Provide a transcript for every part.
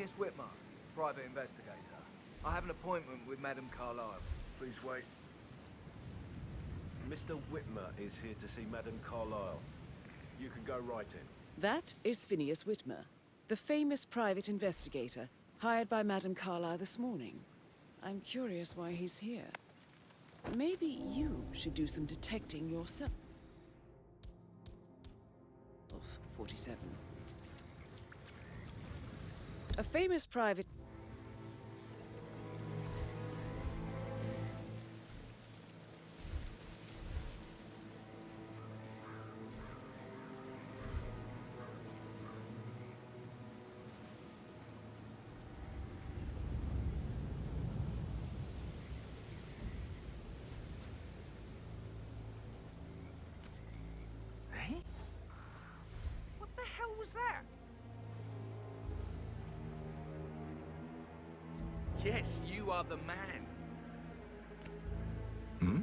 Phineas Whitmer, private investigator. I have an appointment with Madame Carlisle. Please wait. Mr. Whitmer is here to see Madame Carlisle. You can go right in. That is Phineas Whitmer, the famous private investigator hired by Madame Carlisle this morning. I'm curious why he's here. Maybe you should do some detecting yourself. 47. A famous private... Hey? What the hell was that? Yes, you are the man. Hmm?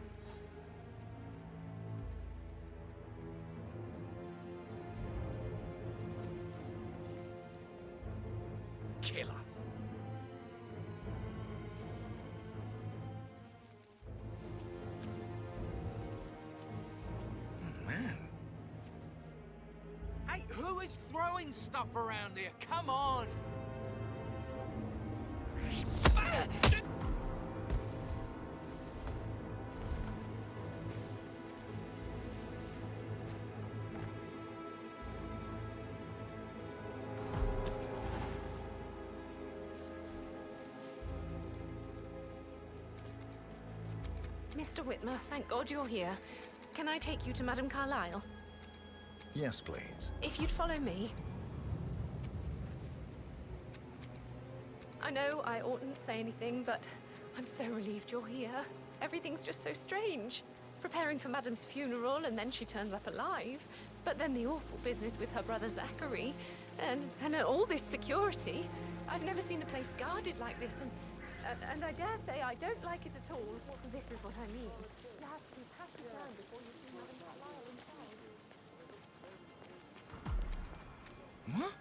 Killer. Man. Hey, who is throwing stuff around here? Come on! Mr. Whitmer, thank God you're here. Can I take you to Madame Carlisle? Yes, please. If you'd follow me. I know I oughtn't say anything, but I'm so relieved you're here. Everything's just so strange. Preparing for Madame's funeral, and then she turns up alive. But then the awful business with her brother Zachary, and all this security. I've never seen the place guarded like this, and I dare say I don't like it at all. This is what I mean. You have to be patted down before you see Madame Carlisle inside. What?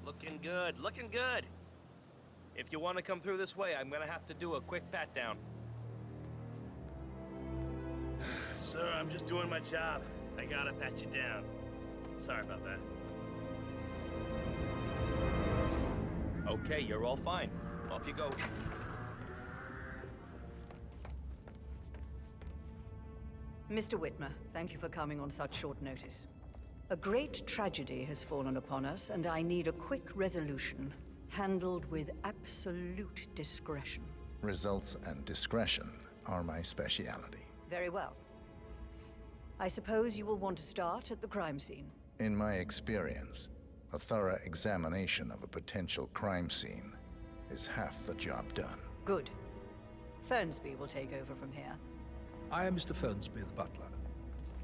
Looking good, looking good. If you want to come through this way, I'm gonna have to do a quick pat down. Sir, I'm just doing my job. I gotta pat you down. Sorry about that. Okay, you're all fine. Off you go. Mr. Whitmer, thank you for coming on such short notice. A great tragedy has fallen upon us, and I need a quick resolution, handled with absolute discretion. Results and discretion are my speciality. Very well. I suppose you will want to start at the crime scene. In my experience, a thorough examination of a potential crime scene is half the job done. Good. Fernsby will take over from here. I am Mr. Fernsby, the butler.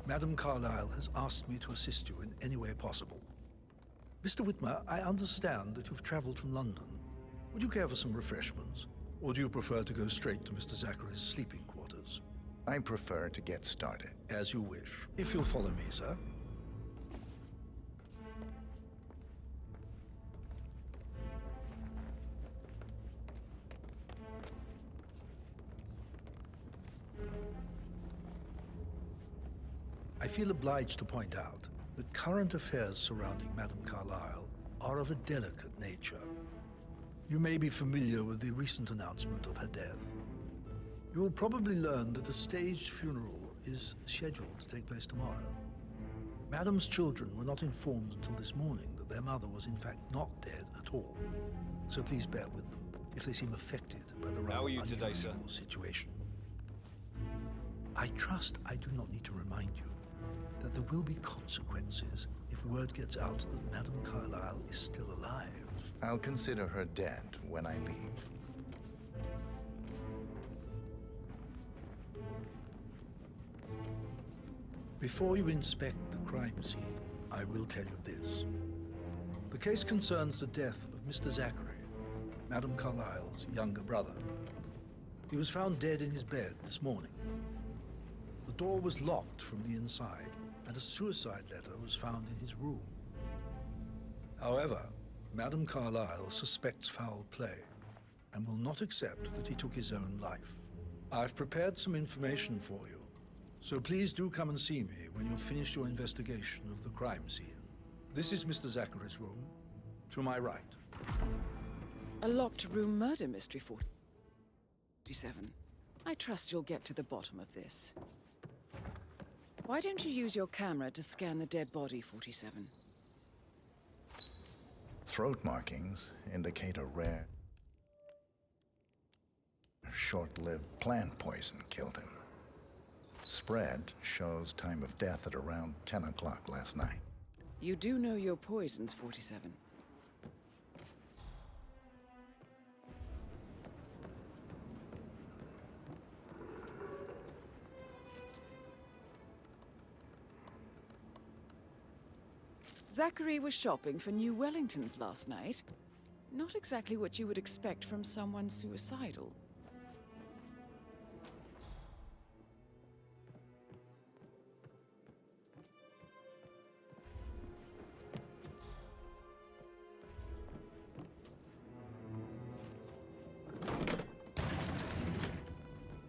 Madame Carlisle has asked me to assist you in any way possible. Mr. Whitmer, I understand that you've traveled from London. Would you care for some refreshments? Or do you prefer to go straight to Mr. Zachary's sleeping quarters? I prefer to get started. As you wish. If you'll follow me, sir. I feel obliged to point out that current affairs surrounding Madame Carlisle are of a delicate nature. You may be familiar with the recent announcement of her death. You will probably learn that a staged funeral is scheduled to take place tomorrow. Madame's children were not informed until this morning that their mother was in fact not dead at all. So please bear with them if they seem affected by the rather unusual situation. I trust I do not need to remind you that there will be consequences if word gets out that Madame Carlisle is still alive. I'll consider her dead when I leave. Before you inspect the crime scene, I will tell you this. The case concerns the death of Mr. Zachary, Madame Carlisle's younger brother. He was found dead in his bed this morning. The door was locked from the inside, and a suicide letter was found in his room. However, Madame Carlisle suspects foul play and will not accept that he took his own life. I've prepared some information for you, so please do come and see me when you've finished your investigation of the crime scene. This is Mr. Zachary's room, to my right. A locked room murder mystery 47. I trust you'll get to the bottom of this. Why don't you use your camera to scan the dead body, 47? Throat markings indicate a rare, short-lived plant poison killed him. Spread shows time of death at around 10 o'clock last night. You do know your poisons, 47. Zachary was shopping for new Wellingtons last night. Not exactly what you would expect from someone suicidal.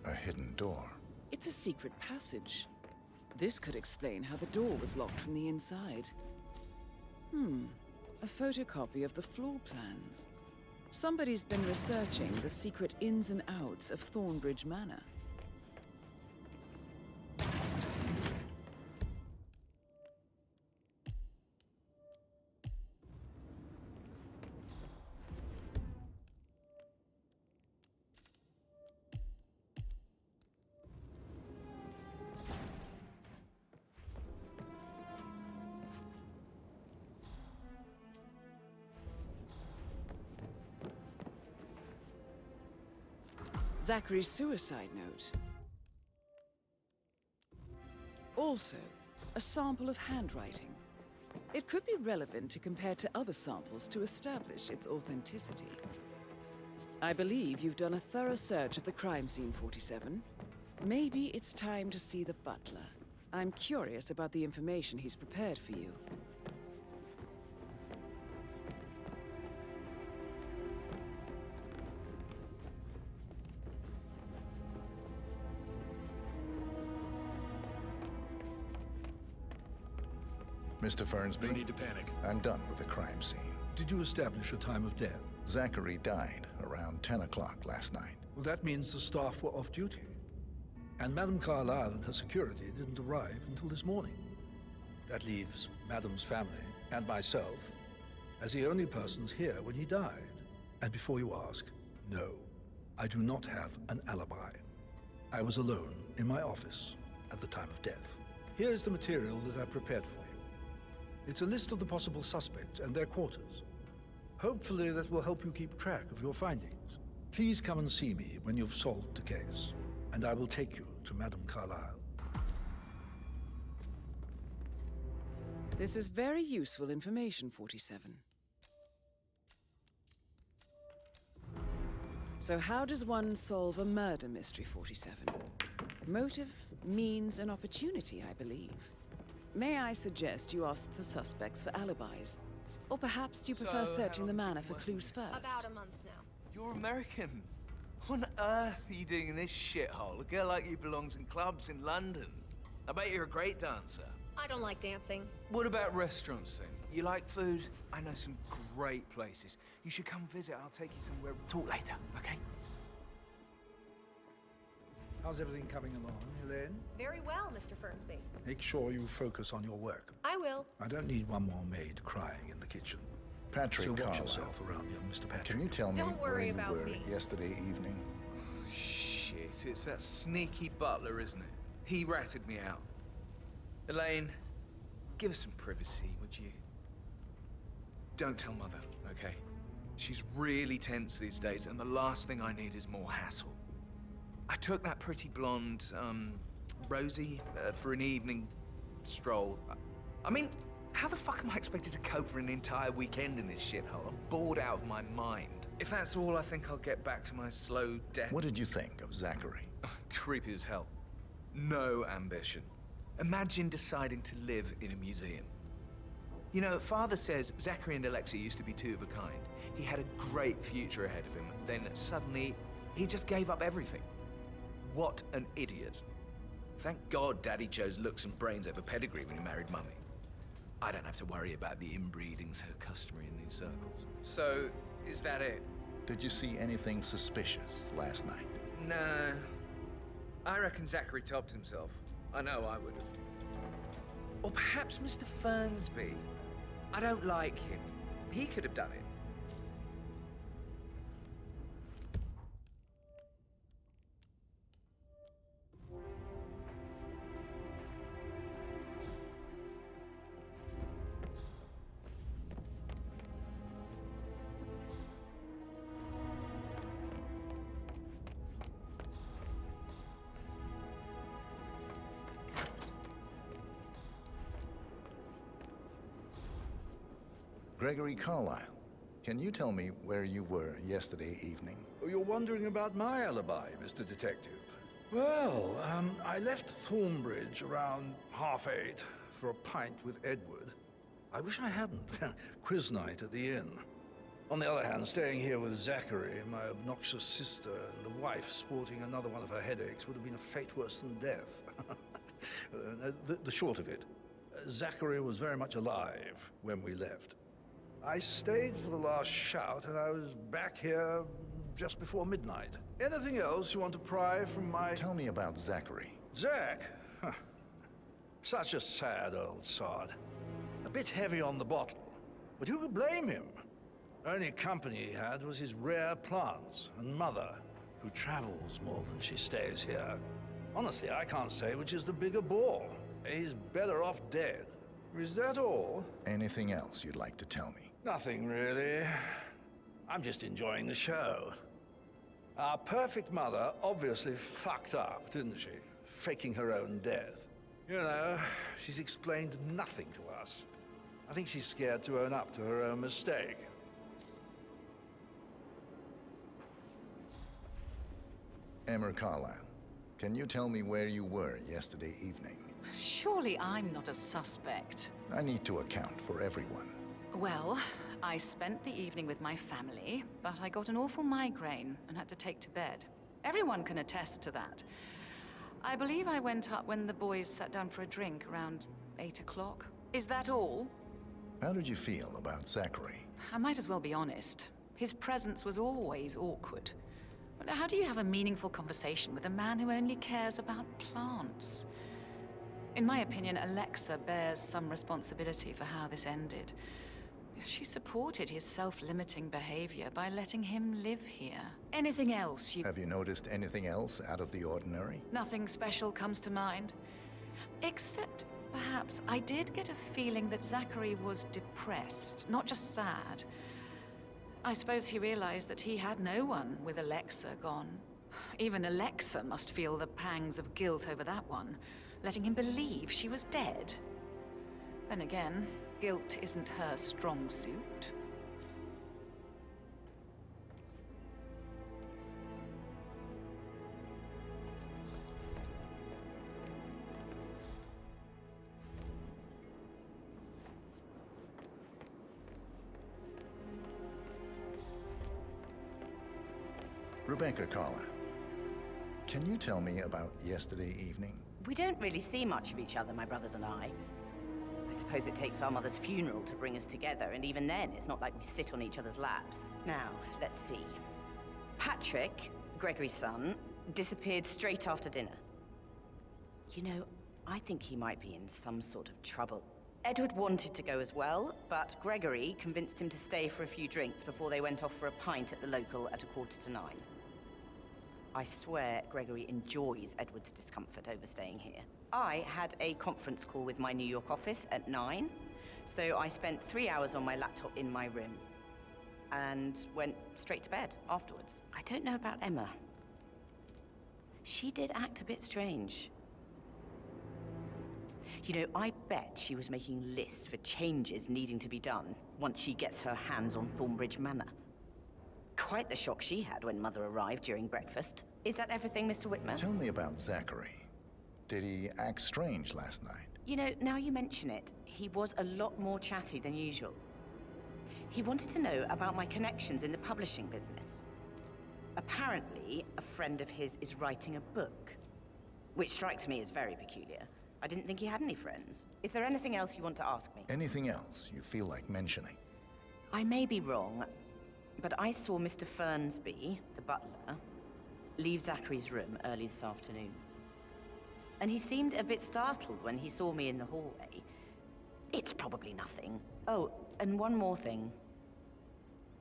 A hidden door. It's a secret passage. This could explain how the door was locked from the inside. A photocopy of the floor plans. Somebody's been researching the secret ins and outs of Thornbridge Manor. Zachary's suicide note. Also, a sample of handwriting. It could be relevant to compare to other samples to establish its authenticity. I believe you've done a thorough search of the crime scene, 47. Maybe it's time to see the butler. I'm curious about the information he's prepared for you. Mr. Fernsby? No need to panic. I'm done with the crime scene. Did you establish a time of death? Zachary died around 10 o'clock last night. Well, that means the staff were off duty. And Madame Carlisle and her security didn't arrive until this morning. That leaves Madame's family and myself as the only persons here when he died. And before you ask, no, I do not have an alibi. I was alone in my office at the time of death. Here is the material that I prepared for you. It's a list of the possible suspects and their quarters. Hopefully that will help you keep track of your findings. Please come and see me when you've solved the case, and I will take you to Madame Carlisle. This is very useful information, 47. So how does one solve a murder mystery, 47? Motive, means, and opportunity, I believe. May I suggest you ask the suspects for alibis? Or perhaps you prefer searching the manor for clues first? About a month now. You're American. What on earth are you doing in this shithole? A girl like you belongs in clubs in London. I bet you're a great dancer. I don't like dancing. What about restaurants then? You like food? I know some great places. You should come visit. I'll take you somewhere. Talk later, okay? How's everything coming along, Elaine? Very well, Mr. Fernsby. Make sure you focus on your work. I will. I don't need one more maid crying in the kitchen. Patrick So watch Carlisle. yourself around here, Mr. Patrick. Can you tell me Don't where worry you about were me. yesterday evening? Shit, it's that sneaky butler, isn't it? He ratted me out. Elaine, give us some privacy, would you? Don't tell Mother, okay? She's really tense these days, and the last thing I need is more hassle. I took that pretty blonde, Rosie, for an evening stroll. I mean, how the fuck am I expected to cope for an entire weekend in this shithole? I'm bored out of my mind. If that's all, I think I'll get back to my slow death. What did you think of Zachary? Creepy as hell. No ambition. Imagine deciding to live in a museum. You know, Father says Zachary and Alexa used to be two of a kind. He had a great future ahead of him, then suddenly, he just gave up everything. What an idiot. Thank God Daddy chose looks and brains over pedigree when he married Mummy. I don't have to worry about the inbreeding so customary in these circles. So, is that it? Did you see anything suspicious last night? Nah. I reckon Zachary topped himself. I know I would have. Or perhaps Mr. Fernsby. I don't like him. He could have done it. Gregory Carlisle, can you tell me where you were yesterday evening? Oh, you're wondering about my alibi, Mr. Detective. Well, I left Thornbridge around 8:30 for a pint with Edward. I wish I hadn't. Quiz night at the inn. On the other hand, staying here with Zachary, my obnoxious sister, and the wife sporting another one of her headaches would have been a fate worse than death. The short of it, Zachary was very much alive when we left. I stayed for the last shout, and I was back here just before midnight. Anything else you want to pry from my... Tell me about Zachary. Zach? Huh. Such a sad old sod. A bit heavy on the bottle, but who could blame him? Only company he had was his rare plants and mother, who travels more than she stays here. Honestly, I can't say which is the bigger bore. He's better off dead. Is that all? Anything else you'd like to tell me? Nothing really. I'm just enjoying the show. Our perfect mother obviously fucked up, didn't she? Faking her own death. You know, she's explained nothing to us. I think she's scared to own up to her own mistake. Emma Carlisle, can you tell me where you were yesterday evening? Surely I'm not a suspect. I need to account for everyone. Well, I spent the evening with my family, but I got an awful migraine and had to take to bed. Everyone can attest to that. I believe I went up when the boys sat down for a drink around 8 o'clock. Is that all? How did you feel about Zachary? I might as well be honest. His presence was always awkward. But how do you have a meaningful conversation with a man who only cares about plants? In my opinion, Alexa bears some responsibility for how this ended. She supported his self-limiting behavior by letting him live here. Anything else you... Have you noticed anything else out of the ordinary? Nothing special comes to mind. Except, perhaps, I did get a feeling that Zachary was depressed, not just sad. I suppose he realized that he had no one with Alexa gone. Even Alexa must feel the pangs of guilt over that one, letting him believe she was dead. Then again, guilt isn't her strong suit. Rebecca Carlisle, can you tell me about yesterday evening? We don't really see much of each other, my brothers and I. I suppose it takes our mother's funeral to bring us together, and even then, it's not like we sit on each other's laps. Now, let's see. Patrick, Gregory's son, disappeared straight after dinner. You know, I think he might be in some sort of trouble. Edward wanted to go as well, but Gregory convinced him to stay for a few drinks before they went off for a pint at the local at 9:15. I swear Gregory enjoys Edward's discomfort over staying here. I had a conference call with my New York office at 9, so I spent 3 hours on my laptop in my room and went straight to bed afterwards. I don't know about Emma. She did act a bit strange. You know, I bet she was making lists for changes needing to be done once she gets her hands on Thornbridge Manor. Quite the shock she had when Mother arrived during breakfast. Is that everything, Mr. Whitmer? Tell me about Zachary. Did he act strange last night? You know, now you mention it, he was a lot more chatty than usual. He wanted to know about my connections in the publishing business. Apparently, a friend of his is writing a book, which strikes me as very peculiar. I didn't think he had any friends. Is there anything else you want to ask me? Anything else you feel like mentioning? I may be wrong, but I saw Mr. Fernsby, the butler, leave Zachary's room early this afternoon. And he seemed a bit startled when he saw me in the hallway. It's probably nothing. Oh, and one more thing.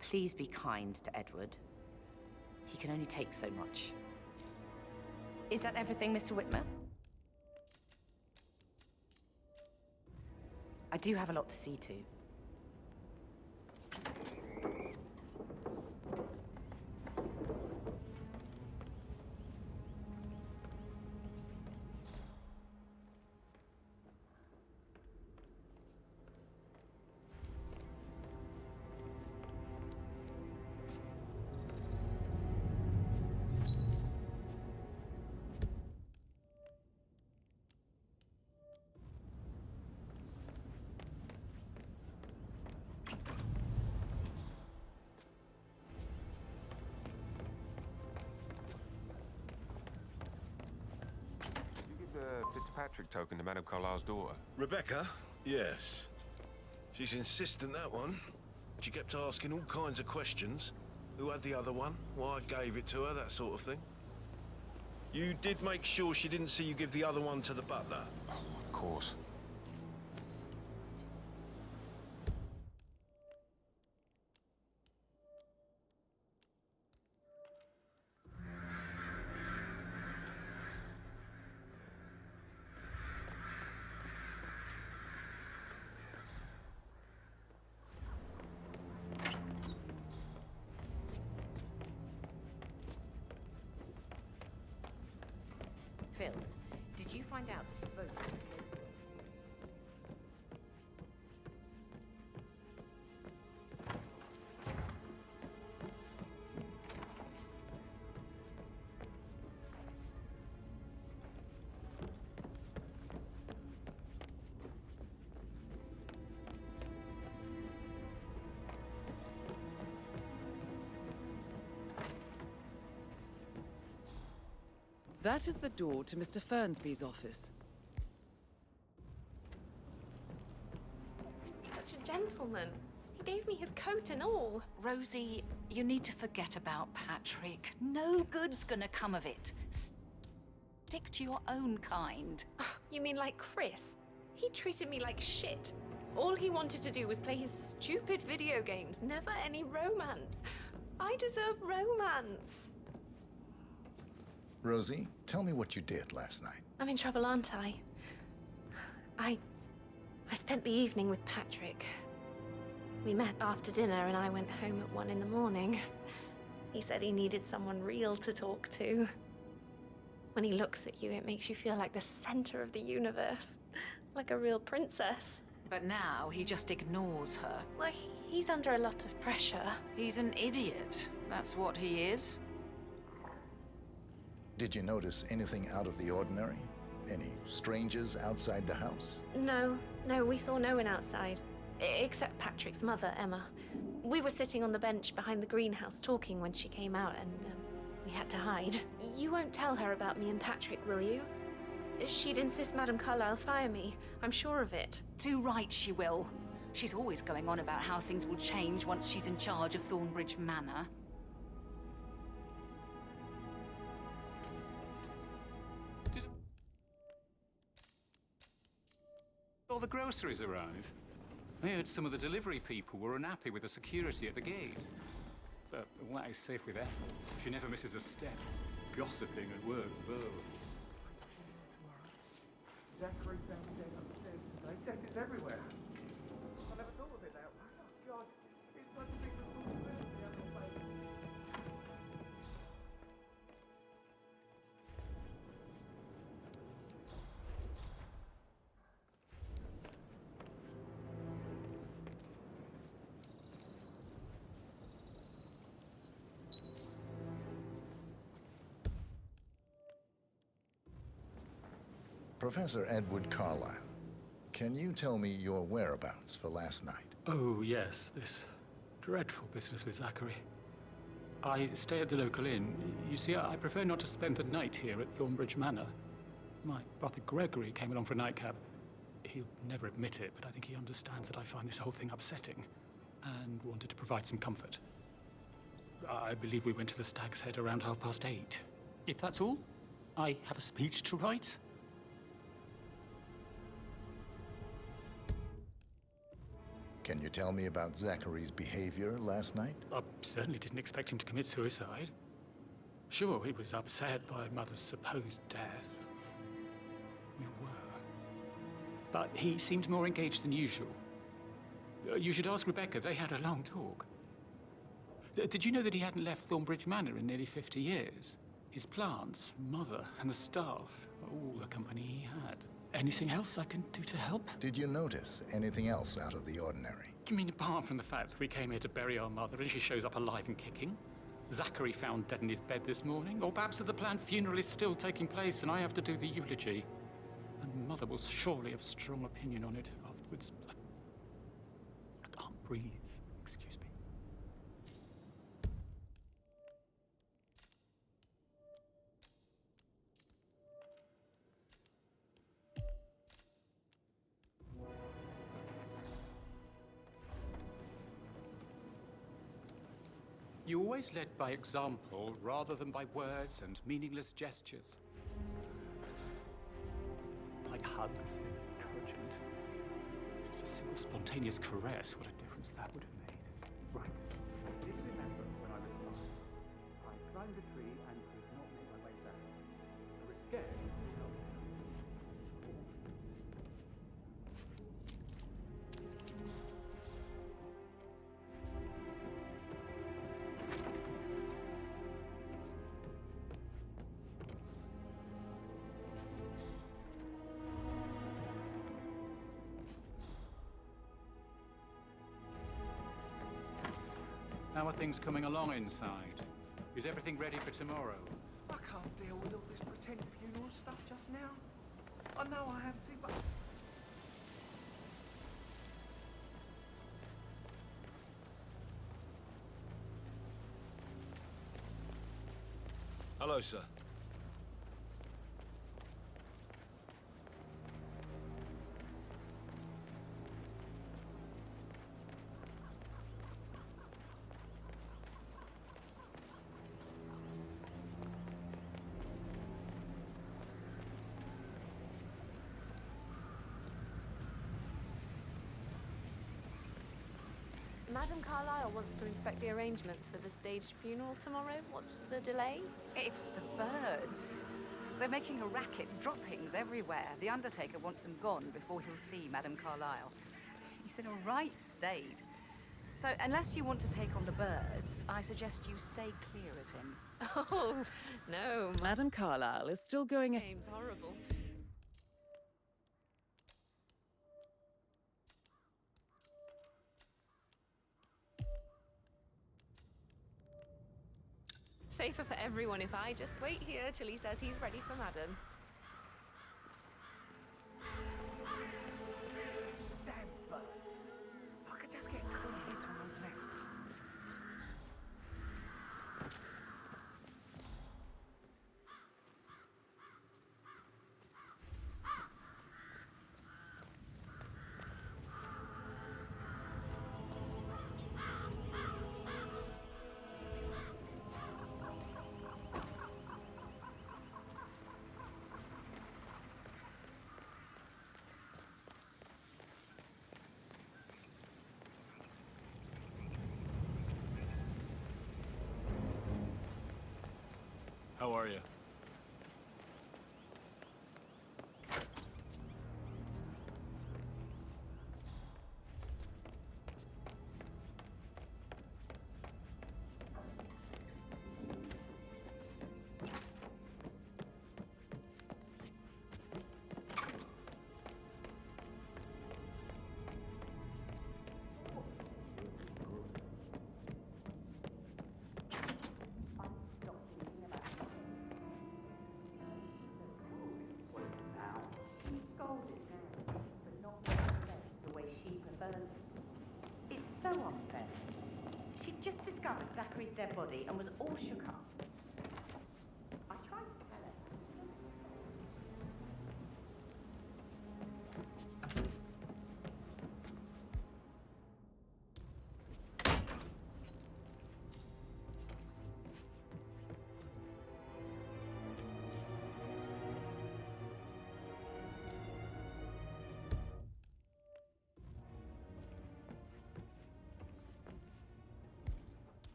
Please be kind to Edward. He can only take so much. Is that everything, Mr. Whitmer? I do have a lot to see to. Fitzpatrick token to Madame Carlisle's daughter. Rebecca? Yes. She's insistent, that one. She kept asking all kinds of questions. Who had the other one? Why I gave it to her, that sort of thing. You did make sure she didn't see you give the other one to the butler? Oh, of course. Phil, did you find out both? That is the door to Mr. Fernsby's office. Such a gentleman. He gave me his coat and all. Rosie, you need to forget about Patrick. No good's gonna come of it. Stick to your own kind. You mean like Chris? He treated me like shit. All he wanted to do was play his stupid video games, never any romance. I deserve romance. Rosie, tell me what you did last night. I'm in trouble, aren't I? I spent the evening with Patrick. We met after dinner and I went home at 1 in the morning. He said he needed someone real to talk to. When he looks at you, it makes you feel like the center of the universe. Like a real princess. But now he just ignores her. Well, he's under a lot of pressure. He's an idiot. That's what he is. Did you notice anything out of the ordinary? Any strangers outside the house? No, we saw no one outside. Except Patrick's mother, Emma. We were sitting on the bench behind the greenhouse talking when she came out and we had to hide. You won't tell her about me and Patrick, will you? She'd insist Madame Carlisle fire me. I'm sure of it. Too right she will. She's always going on about how things will change once she's in charge of Thornbridge Manor. All the groceries arrive. I heard some of the delivery people were unhappy with the security at the gate. But what is safe with Ethel? She never misses a step. Gossiping at work, though. Zachary found dead upstairs today. Death is everywhere. I never thought of it that way. Oh, God. It's such a big responsibility on your face. Professor Edward Carlisle, can you tell me your whereabouts for last night? Oh, yes, this dreadful business with Zachary. I stay at the local inn. You see, I prefer not to spend the night here at Thornbridge Manor. My brother Gregory came along for a nightcap. He'll never admit it, but I think he understands that I find this whole thing upsetting and wanted to provide some comfort. I believe we went to the Stag's Head around 8:30. If that's all, I have a speech to write. Can you tell me about Zachary's behavior last night? I certainly didn't expect him to commit suicide. Sure, he was upset by Mother's supposed death. We were. But he seemed more engaged than usual. You should ask Rebecca. They had a long talk. Did you know that he hadn't left Thornbridge Manor in nearly 50 years? His plants, Mother, and the staff, all the company he had. Anything else I can do to help? Did you notice anything else out of the ordinary? You mean apart from the fact that we came here to bury our mother and she shows up alive and kicking? Zachary found dead in his bed this morning? Or perhaps that the planned funeral is still taking place and I have to do the eulogy? And Mother will surely have a strong opinion on it afterwards. I can't breathe. Excuse me. You always led by example rather than by words and meaningless gestures. Like hugs, encouragement. Just a simple spontaneous caress, what a difference that would have made. Right. I did remember when I was young. I climbed a tree and could not make my way back. I was scared. How are things coming along inside? Is everything ready for tomorrow? I can't deal with all this pretend funeral stuff just now. I know I have to, but... Hello, sir. Madam Carlisle wants to inspect the arrangements for the staged funeral tomorrow. What's the delay? It's the birds. They're making a racket, droppings everywhere. The undertaker wants them gone before he'll see Madam Carlisle. He's in a right state. So unless you want to take on the birds, I suggest you stay clear of him. Oh, no. Madam Carlisle is still going ahead. Name's horrible. Safer for everyone if I just wait here till he says he's ready for Madam. Damn bird. If I could just get clean hits on those nests. How are you? burnt. It's so unfair. She'd just discovered Zachary's dead body and was all shook up. I tried to tell her.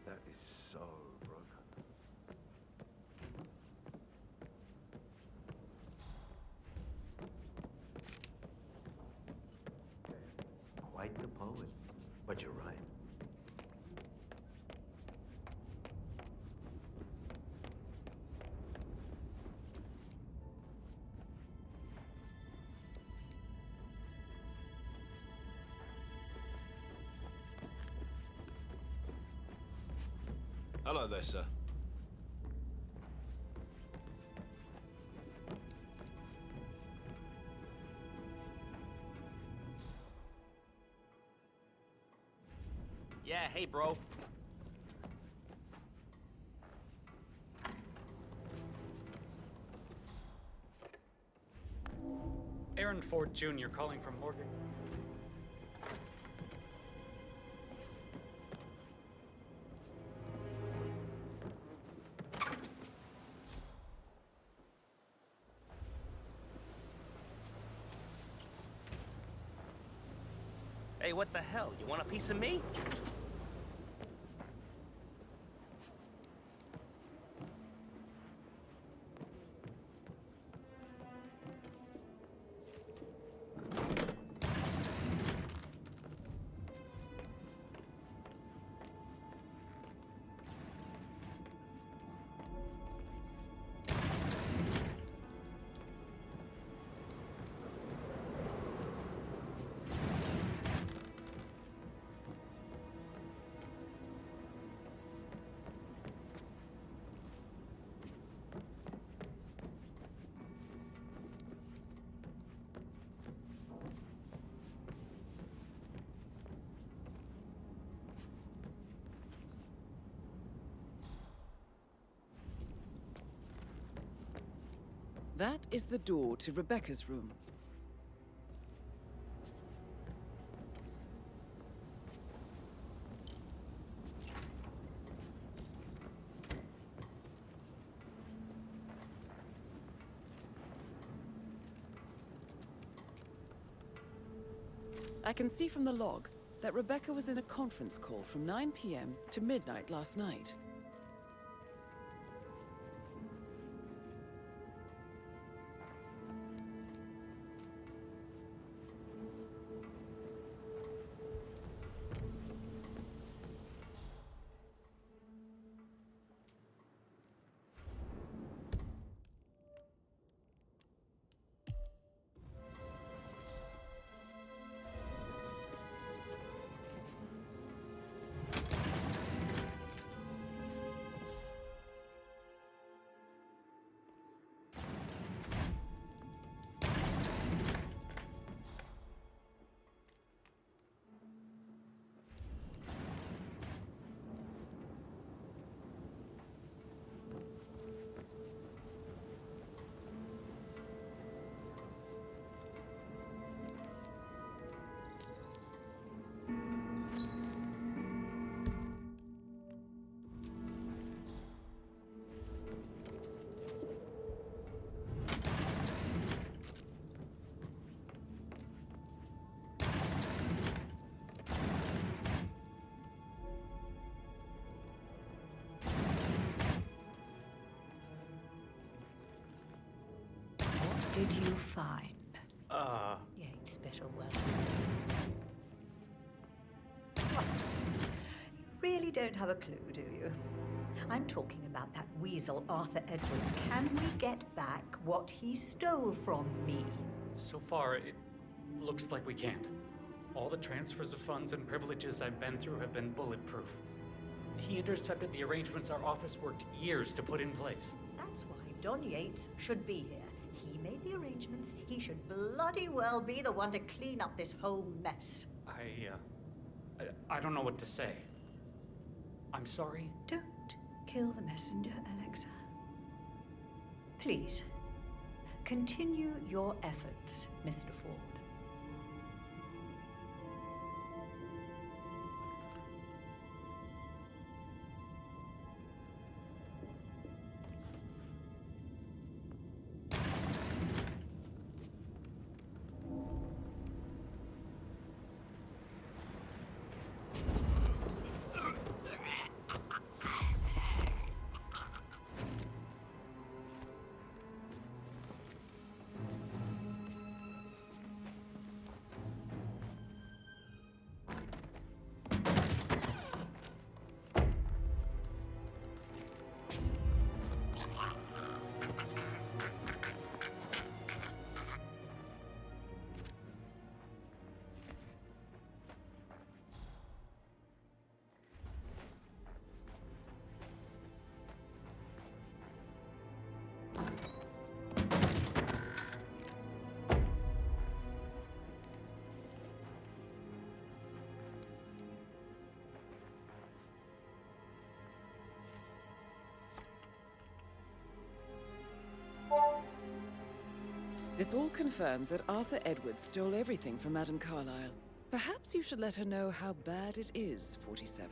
That is so broken. Quite the poet, but you're right. Hello there, sir. Yeah, hey, bro. Aaron Ford Jr. calling from Morgan. Hey, what the hell? You want a piece of me? That is the door to Rebecca's room. I can see from the log that Rebecca was in a conference call from 9 p.m. to midnight last night. you find? Yates better well. What? You really don't have a clue, do you? I'm talking about that weasel Arthur Edwards. Can we get back what he stole from me? So far, it looks like we can't. All the transfers of funds and privileges I've been through have been bulletproof. He intercepted the arrangements our office worked years to put in place. That's why Don Yates should be here. He made the arrangements. He should bloody well be the one to clean up this whole mess. I don't know what to say. I'm sorry. Don't kill the messenger, Alexa. Please, continue your efforts, Mr. Ford. This all confirms that Arthur Edwards stole everything from Madame Carlisle. Perhaps you should let her know how bad it is, 47.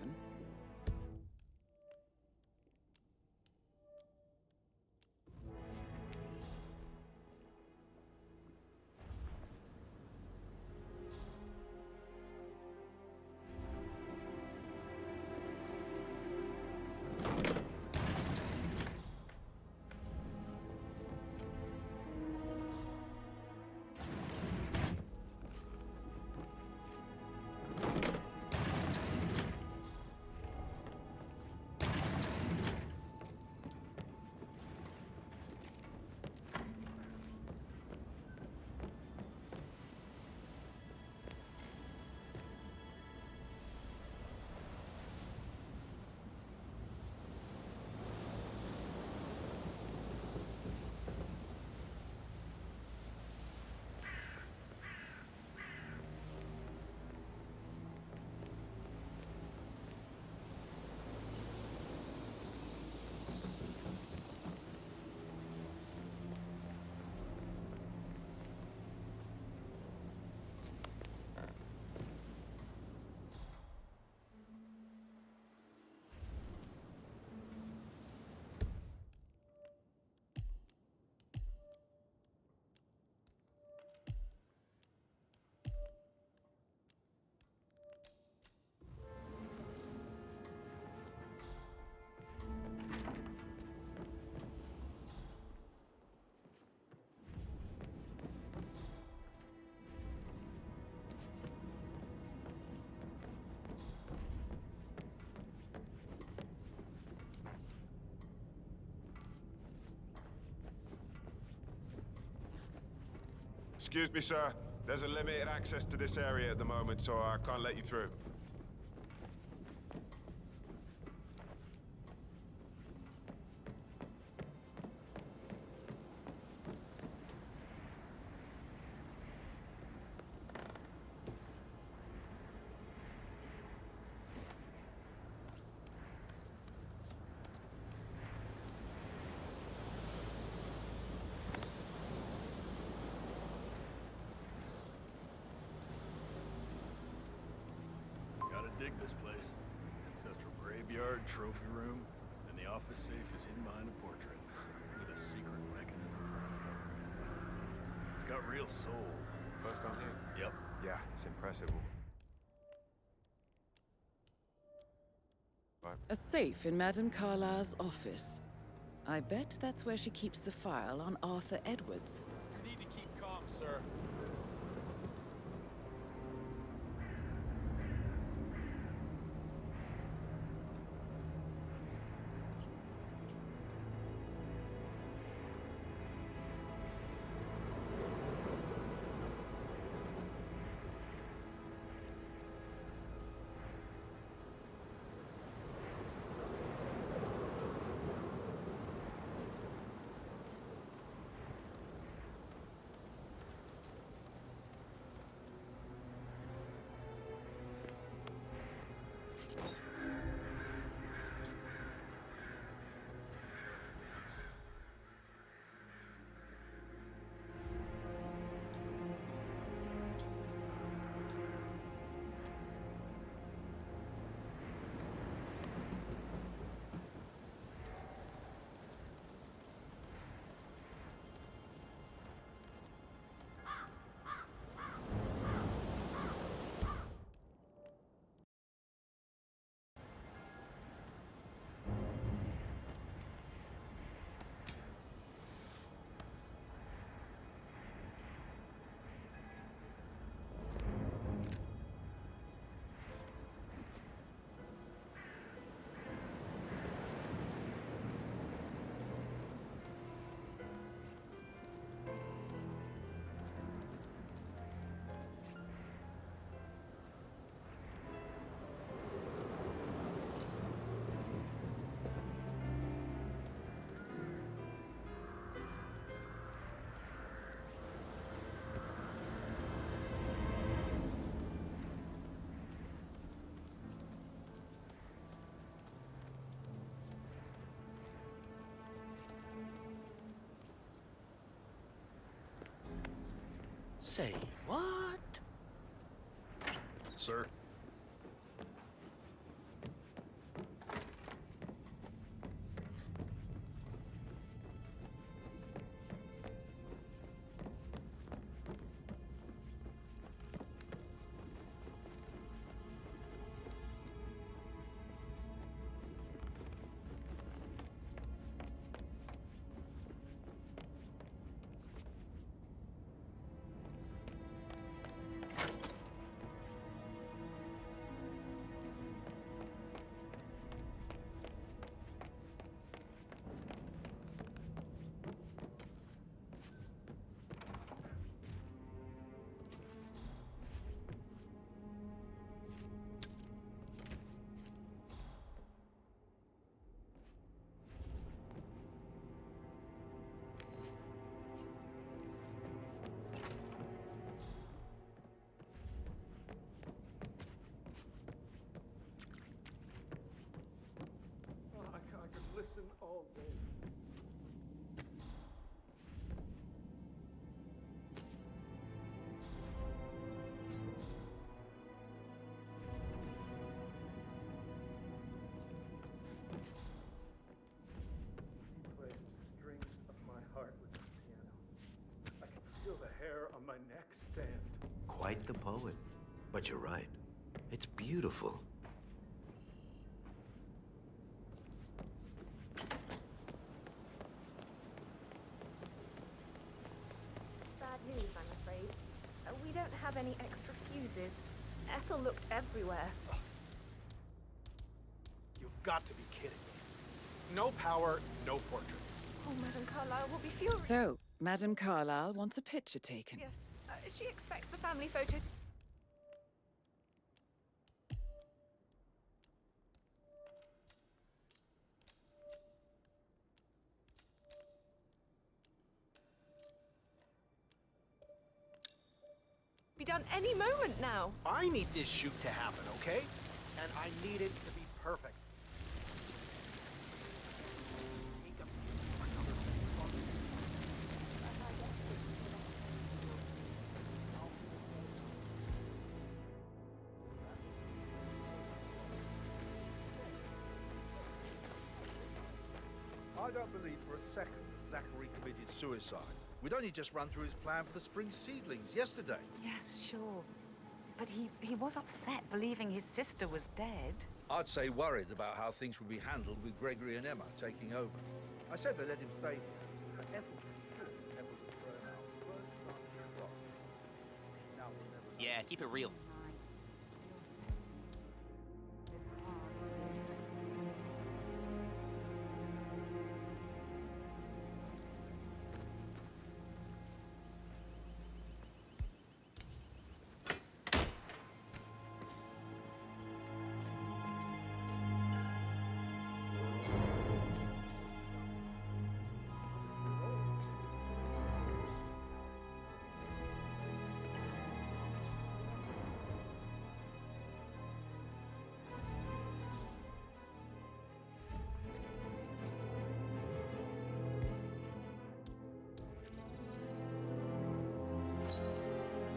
Excuse me, sir. There's a limited access to this area at the moment, so I can't let you through. Dig this place. Ancestral graveyard, trophy room, and the office safe is hidden behind a portrait with a secret mechanism for uncovering it. It's got real soul. First time here? Yep. Yeah, it's impressive. A safe in Madame Carlisle's office. I bet that's where she keeps the file on Arthur Edwards. You need to keep Say, what? Sir? I could listen all day. He plays the strings of my heart with the piano. I can feel the hair on my neck stand. Quite the poet. But you're right. It's beautiful. Bad news, I'm afraid. We don't have any extra fuses. Ethel looked everywhere. You've got to be kidding me. No power, no portrait. Oh, Madame Carlisle will be furious. So, Madame Carlisle wants a picture taken. Yes, she expects the family photo. Be done any moment now. I need this shoot to happen, okay? And I need it to be perfect. I don't believe for a second that Zachary committed suicide. We'd only just run through his plan for the spring seedlings yesterday. Yes, sure. But he was upset believing his sister was dead. I'd say worried about how things would be handled with Gregory and Emma taking over. I said they let him stay here. But Ethel was sure Emma was thrown out. First time she rocked. Now we'll never know. Yeah, keep it real.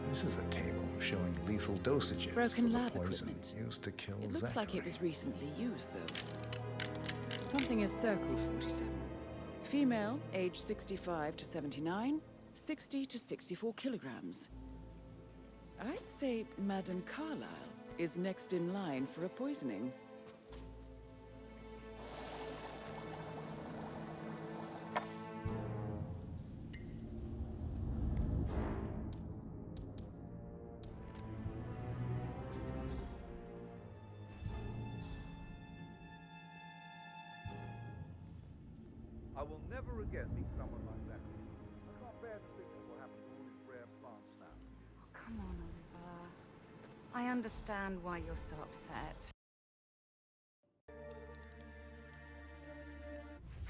This is a table showing lethal dosages Broken for the lab poison equipment. used to kill It looks Zachary. like it was recently used, though. Something is circled 47. Female, age 65 to 79, 60 to 64 kilograms. I'd say Madame Carlisle is next in line for a poisoning. I will never again meet someone like that. I can't bear to think of what happened to all these rare plants now. Oh, come on, Oliver. I understand why you're so upset.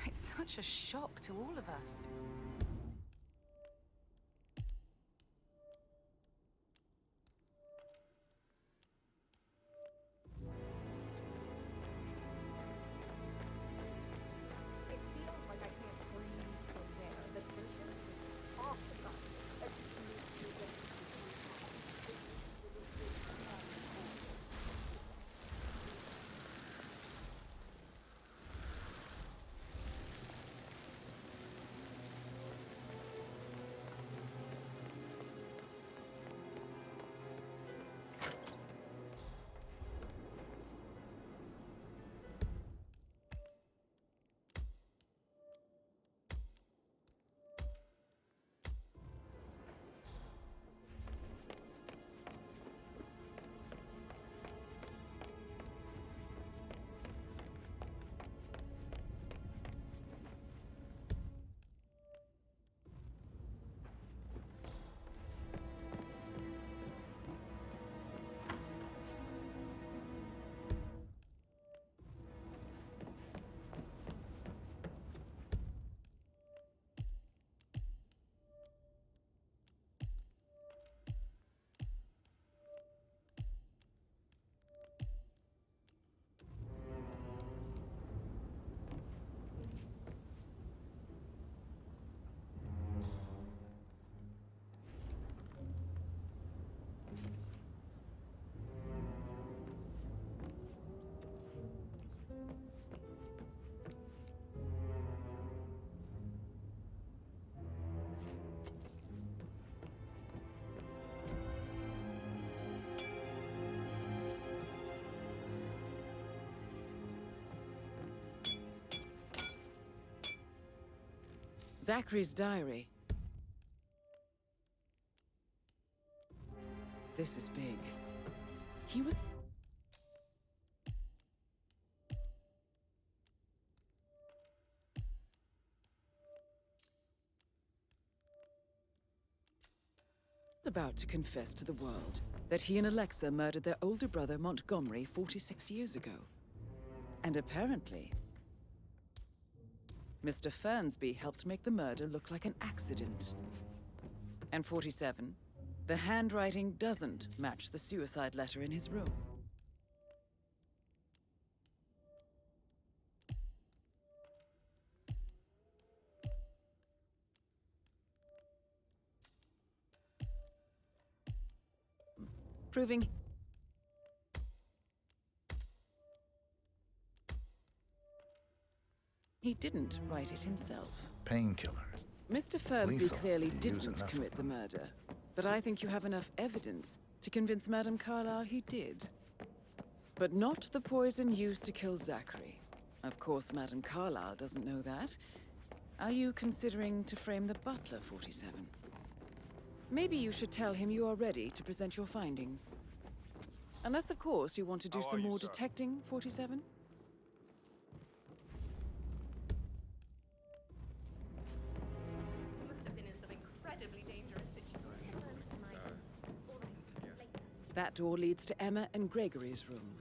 It's such a shock to all of us. It feels like I can't breathe from there. The tension is off the top. It just needs to get Zachary's diary. This is big. He was... about to confess to the world that he and Alexa murdered their older brother Montgomery 46 years ago. And apparently, Mr. Fernsby helped make the murder look like an accident. And 47, the handwriting doesn't match the suicide letter in his room. Proving he didn't write it himself. Painkillers. Mr. Fernsby Lethal. clearly You use didn't enough commit the murder, but I think you have enough evidence to convince Madame Carlisle he did. But not the poison used to kill Zachary. Of course, Madame Carlisle doesn't know that. Are you considering to frame the butler, 47? Maybe you should tell him you are ready to present your findings. Unless, of course, you want to do some more detecting, 47? You must have been in some incredibly dangerous situation. That door leads to Emma and Gregory's room.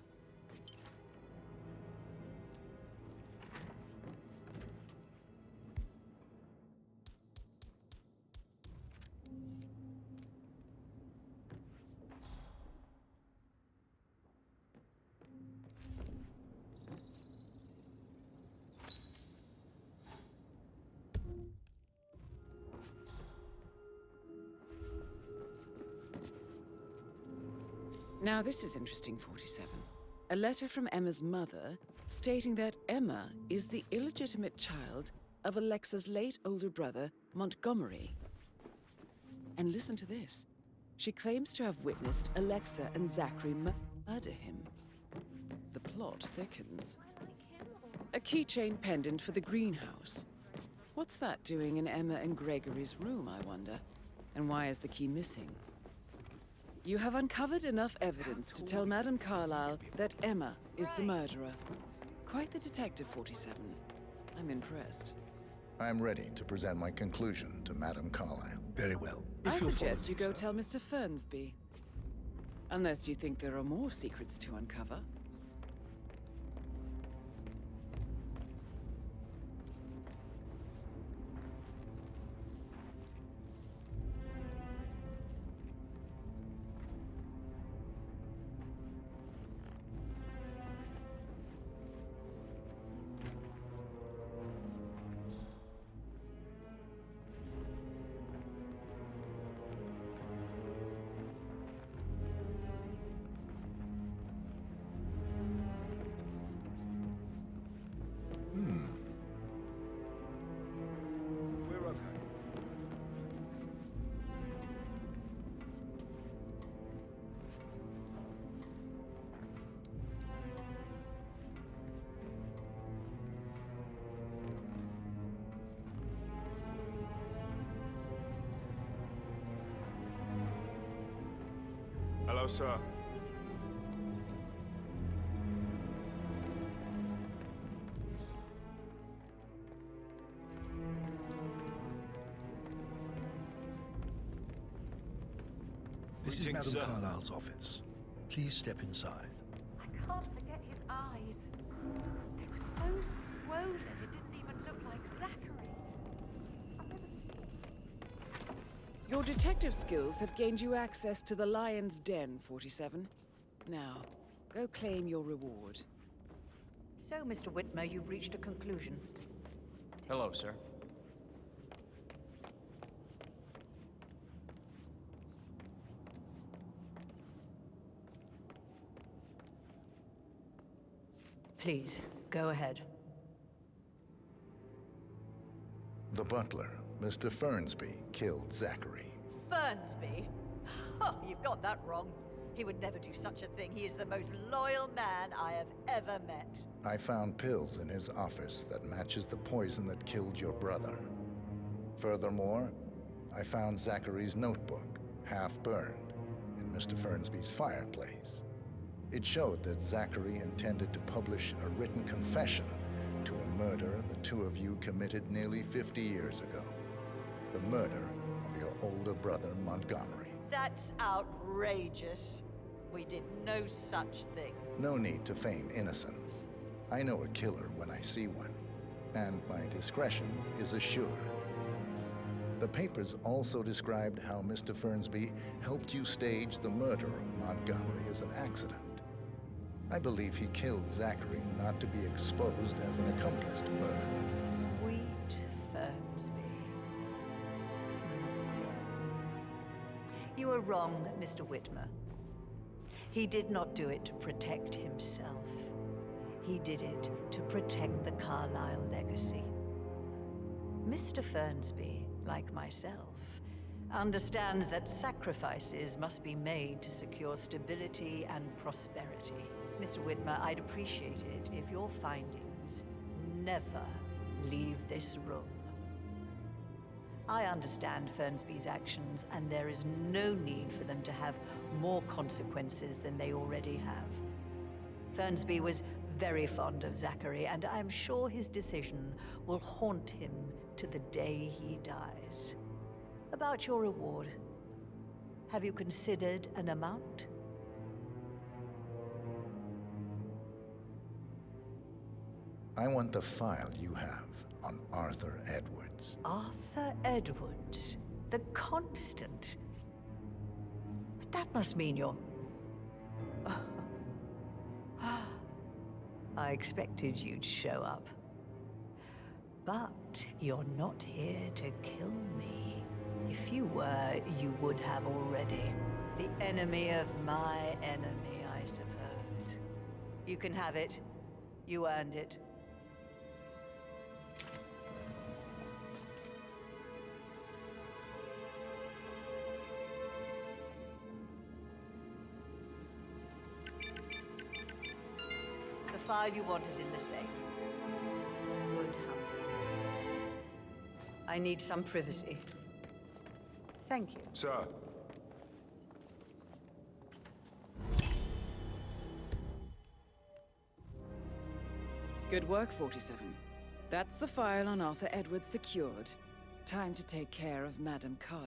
Now this is interesting, 47. A letter from Emma's mother stating that Emma is the illegitimate child of Alexa's late older brother, Montgomery. And listen to this. She claims to have witnessed Alexa and Zachary murder him. The plot thickens. A keychain pendant for the greenhouse. What's that doing in Emma and Gregory's room, I wonder? And why is the key missing? You have uncovered enough evidence to tell Madame Carlisle that Emma is the murderer. Quite the detective, 47. I'm impressed. I'm ready to present my conclusion to Madame Carlisle. Very well. I suggest you go tell Mr. Fernsby. Unless you think there are more secrets to uncover. We're okay. Hello, sir. This is Madame Carlisle's office. Please step inside. I can't forget his eyes. They were so swollen, it didn't even look like Zachary. Your detective skills have gained you access to the Lion's Den, 47. Now, go claim your reward. So, Mr. Whitmer, you've reached a conclusion. Hello, sir. Please, go ahead. The butler, Mr. Fernsby, killed Zachary. Fernsby? Oh, you've got that wrong. He would never do such a thing. He is the most loyal man I have ever met. I found pills in his office that matches the poison that killed your brother. Furthermore, I found Zachary's notebook, half burned, in Mr. Fernsby's fireplace. It showed that Zachary intended to publish a written confession to a murder the two of you committed nearly 50 years ago. The murder of your older brother, Montgomery. That's outrageous. We did no such thing. No need to feign innocence. I know a killer when I see one, and my discretion is assured. The papers also described how Mr. Fernsby helped you stage the murder of Montgomery as an accident. I believe he killed Zachary not to be exposed as an accomplice to murder. Sweet Fernsby. You were wrong, Mr. Whitmer. He did not do it to protect himself. He did it to protect the Carlisle legacy. Mr. Fernsby, like myself, understands that sacrifices must be made to secure stability and prosperity. Mr. Whitmer, I'd appreciate it if your findings never leave this room. I understand Fernsby's actions, and there is no need for them to have more consequences than they already have. Fernsby was very fond of Zachary, and I'm sure his decision will haunt him to the day he dies. About your reward, have you considered an amount? I want the file you have on Arthur Edwards. Arthur Edwards, the Constant. But that must mean you're... I expected you'd show up. But you're not here to kill me. If you were, you would have already. The enemy of my enemy, I suppose. You can have it. You earned it. The file you want is in the safe. Good hunting. I need some privacy. Thank you. Sir. Good work, 47. That's the file on Arthur Edwards secured. Time to take care of Madame Carlisle.